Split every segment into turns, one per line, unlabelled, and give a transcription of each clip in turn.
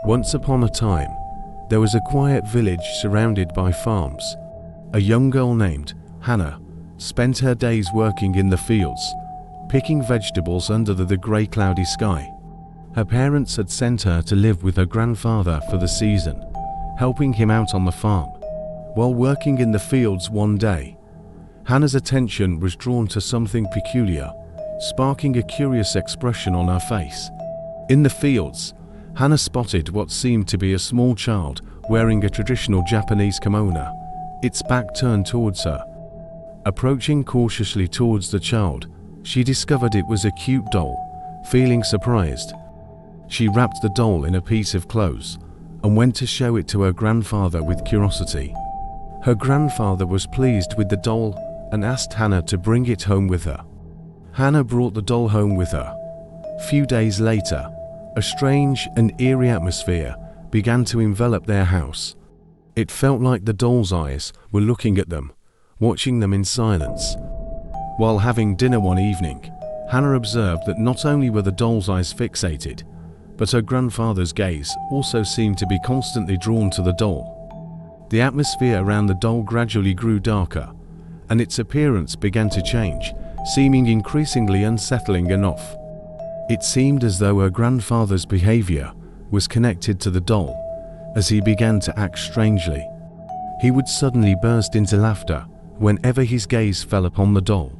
Once upon a time, there was a quiet village surrounded by farms. A young girl named Hannah spent her days working in the fields, picking vegetables under the grey cloudy sky. Her parents had sent her to live with her grandfather for the season, helping him out on the farm. While working in the fields one day, Hannah's attention was drawn to something peculiar, sparking a curious expression on her face. In the fields, Hannah spotted what seemed to be a small child wearing a traditional Japanese kimono, its back turned towards her. Approaching cautiously towards the child, she discovered it was a cute doll. Feeling surprised, she wrapped the doll in a piece of clothes and went to show it to her grandfather with curiosity. Her grandfather was pleased with the doll and asked Hannah to bring it home with her. Hannah brought the doll home with her. Few days later, a strange and eerie atmosphere began to envelop their house. It felt like the doll's eyes were looking at them, watching them in silence. While having dinner one evening, Hannah observed that not only were the doll's eyes fixated, but her grandfather's gaze also seemed to be constantly drawn to the doll. The atmosphere around the doll gradually grew darker, and its appearance began to change, seeming increasingly unsettling and off. It seemed as though her grandfather's behavior was connected to the doll, as he began to act strangely. He would suddenly burst into laughter whenever his gaze fell upon the doll.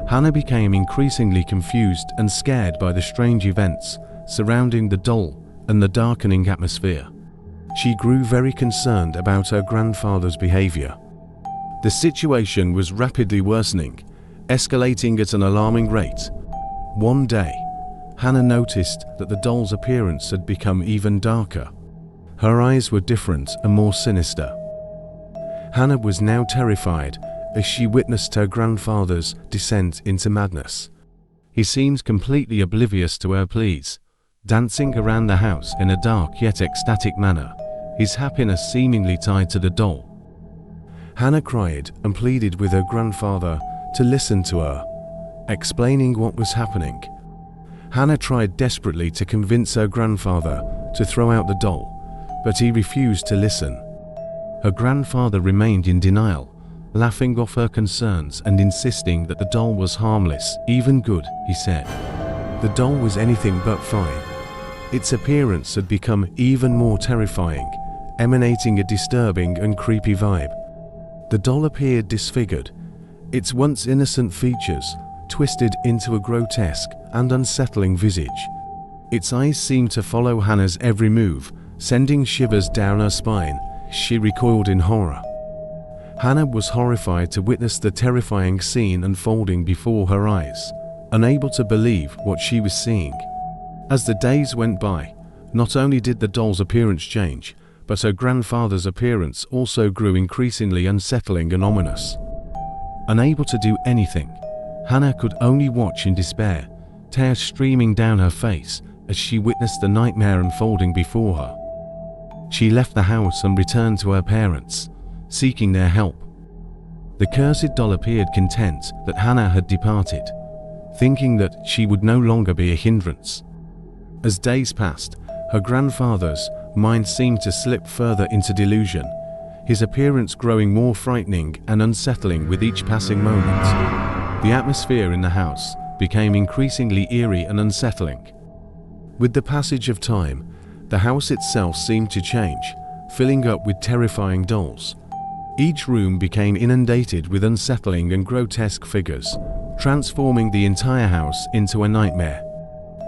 Hannah became increasingly confused and scared by the strange events surrounding the doll and the darkening atmosphere. She grew very concerned about her grandfather's behavior. The situation was rapidly worsening, escalating at an alarming rate. One day, Hannah noticed that the doll's appearance had become even darker. Her eyes were different and more sinister. Hannah was now terrified as she witnessed her grandfather's descent into madness. He seemed completely oblivious to her pleas, dancing around the house in a dark yet ecstatic manner, his happiness seemingly tied to the doll. Hannah cried and pleaded with her grandfather to listen to her, explaining what was happening. Hannah tried desperately to convince her grandfather to throw out the doll, but he refused to listen. Her grandfather remained in denial, laughing off her concerns and insisting that the doll was harmless, even good, he said. The doll was anything but fine. Its appearance had become even more terrifying, emanating a disturbing and creepy vibe. The doll appeared disfigured, its once innocent features twisted into a grotesque and unsettling visage. Its eyes seemed to follow Hannah's every move, sending shivers down her spine. She recoiled in horror. Hannah was horrified to witness the terrifying scene unfolding before her eyes, unable to believe what she was seeing. As the days went by, not only did the doll's appearance change, but her grandfather's appearance also grew increasingly unsettling and ominous. Unable to do anything, Hannah could only watch in despair, tears streaming down her face as she witnessed the nightmare unfolding before her. She left the house and returned to her parents, seeking their help. The cursed doll appeared content that Hannah had departed, thinking that she would no longer be a hindrance. As days passed, her grandfather's mind seemed to slip further into delusion, his appearance growing more frightening and unsettling with each passing moment. The atmosphere in the house became increasingly eerie and unsettling. With the passage of time, the house itself seemed to change, filling up with terrifying dolls. Each room became inundated with unsettling and grotesque figures, transforming the entire house into a nightmare.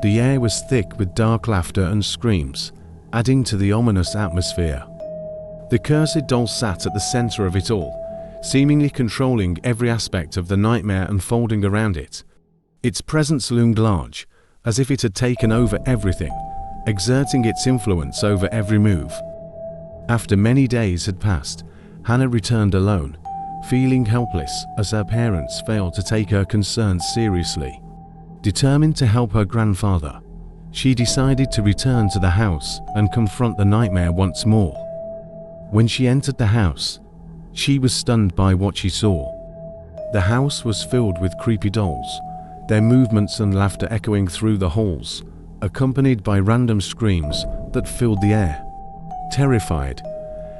The air was thick with dark laughter and screams, adding to the ominous atmosphere. The cursed doll sat at the center of it all, seemingly controlling every aspect of the nightmare unfolding around it. Its presence loomed large, as if it had taken over everything, exerting its influence over every move. After many days had passed, Hannah returned alone, feeling helpless as her parents failed to take her concerns seriously. Determined to help her grandfather, she decided to return to the house and confront the nightmare once more. When she entered the house, she was stunned by what she saw. The house was filled with creepy dolls, their movements and laughter echoing through the halls, accompanied by random screams that filled the air. Terrified,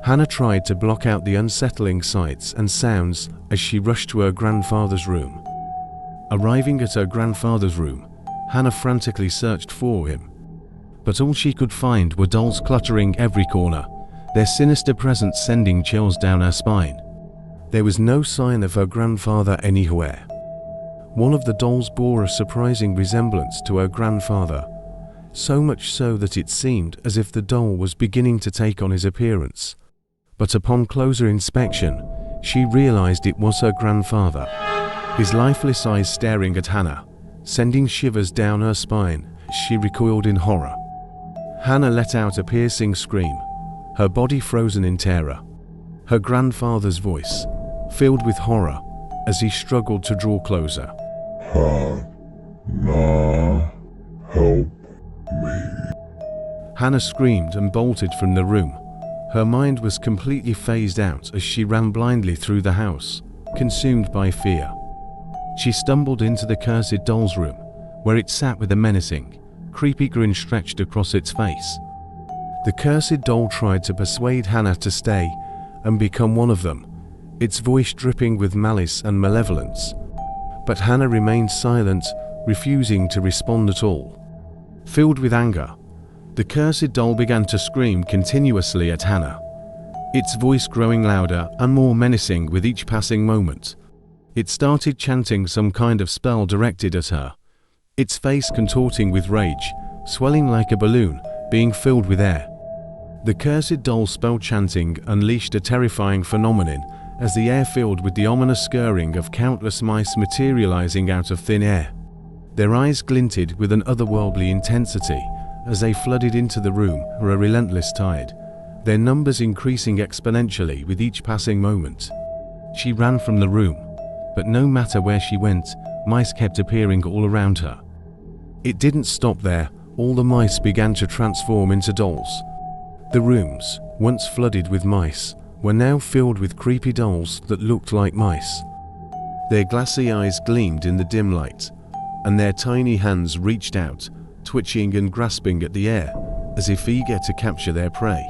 Hannah tried to block out the unsettling sights and sounds as she rushed to her grandfather's room. Arriving at her grandfather's room, Hannah frantically searched for him. But all she could find were dolls cluttering every corner, their sinister presence sending chills down her spine. There was no sign of her grandfather anywhere. One of the dolls bore a surprising resemblance to her grandfather, so much so that it seemed as if the doll was beginning to take on his appearance. But upon closer inspection, she realized it was her grandfather, his lifeless eyes staring at Hannah, sending shivers down her spine as she recoiled in horror. Hannah let out a piercing scream, her body frozen in terror. Her grandfather's voice, filled with horror, as he struggled to draw closer.
Hannah, help me.
Hannah screamed and bolted from the room. Her mind was completely phased out as she ran blindly through the house, consumed by fear. She stumbled into the cursed doll's room, where it sat with a menacing, creepy grin stretched across its face. The cursed doll tried to persuade Hannah to stay and become one of them, its voice dripping with malice and malevolence. But Hannah remained silent, refusing to respond at all. Filled with anger, the cursed doll began to scream continuously at Hannah, its voice growing louder and more menacing with each passing moment. It started chanting some kind of spell directed at her, its face contorting with rage, swelling like a balloon, being filled with air. The cursed doll spell chanting unleashed a terrifying phenomenon as the air filled with the ominous scurrying of countless mice materializing out of thin air. Their eyes glinted with an otherworldly intensity as they flooded into the room for a relentless tide, their numbers increasing exponentially with each passing moment. She ran from the room, but no matter where she went, mice kept appearing all around her. It didn't stop there, all the mice began to transform into dolls. The rooms, once flooded with mice, were now filled with creepy dolls that looked like mice. Their glassy eyes gleamed in the dim light, and their tiny hands reached out, twitching and grasping at the air, as if eager to capture their prey.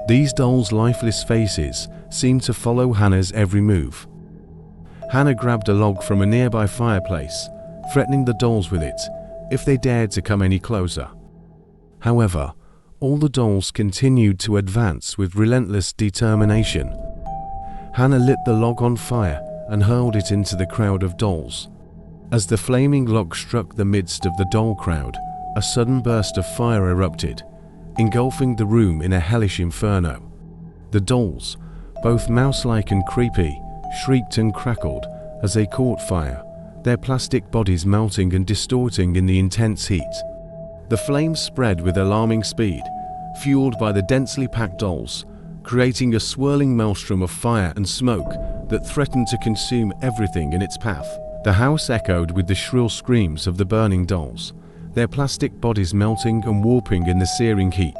These dolls' lifeless faces seemed to follow Hannah's every move. Hannah grabbed a log from a nearby fireplace, threatening the dolls with it if they dared to come any closer. However, all the dolls continued to advance with relentless determination. Hannah lit the log on fire and hurled it into the crowd of dolls. As the flaming log struck the midst of the doll crowd, a sudden burst of fire erupted, engulfing the room in a hellish inferno. The dolls, both mouse-like and creepy, shrieked and crackled as they caught fire, their plastic bodies melting and distorting in the intense heat. The flames spread with alarming speed, fueled by the densely packed dolls, creating a swirling maelstrom of fire and smoke that threatened to consume everything in its path. The house echoed with the shrill screams of the burning dolls, their plastic bodies melting and warping in the searing heat.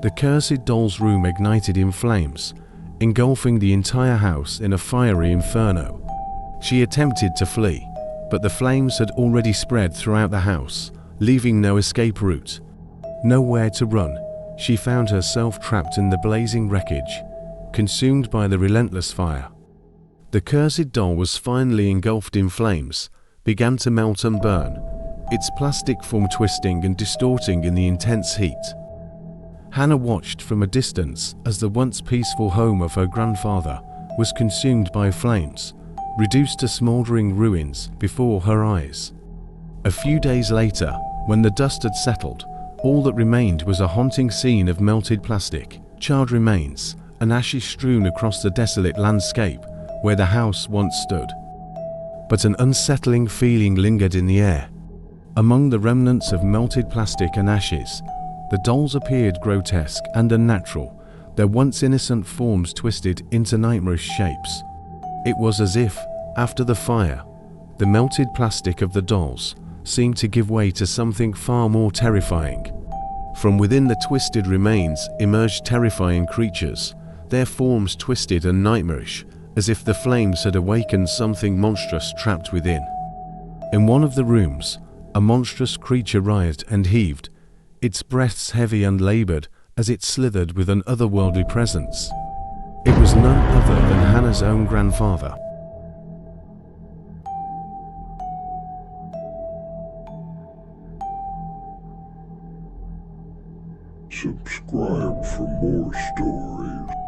The cursed doll's room ignited in flames, engulfing the entire house in a fiery inferno. She attempted to flee, but the flames had already spread throughout the house, leaving no escape route. Nowhere to run, she found herself trapped in the blazing wreckage, consumed by the relentless fire. The cursed doll was finally engulfed in flames, began to melt and burn, its plastic form twisting and distorting in the intense heat. Hannah watched from a distance as the once peaceful home of her grandfather was consumed by flames, reduced to smoldering ruins before her eyes. A few days later, when the dust had settled, all that remained was a haunting scene of melted plastic, charred remains, and ashes strewn across the desolate landscape where the house once stood. But an unsettling feeling lingered in the air. Among the remnants of melted plastic and ashes, the dolls appeared grotesque and unnatural, their once innocent forms twisted into nightmarish shapes. It was as if, after the fire, the melted plastic of the dolls seemed to give way to something far more terrifying. From within the twisted remains emerged terrifying creatures, their forms twisted and nightmarish, as if the flames had awakened something monstrous trapped within. In one of the rooms, A monstrous creature writhed and heaved, its breaths heavy and labored as it slithered with an otherworldly presence. It was none other than Hannah's own grandfather.
Subscribe for more stories.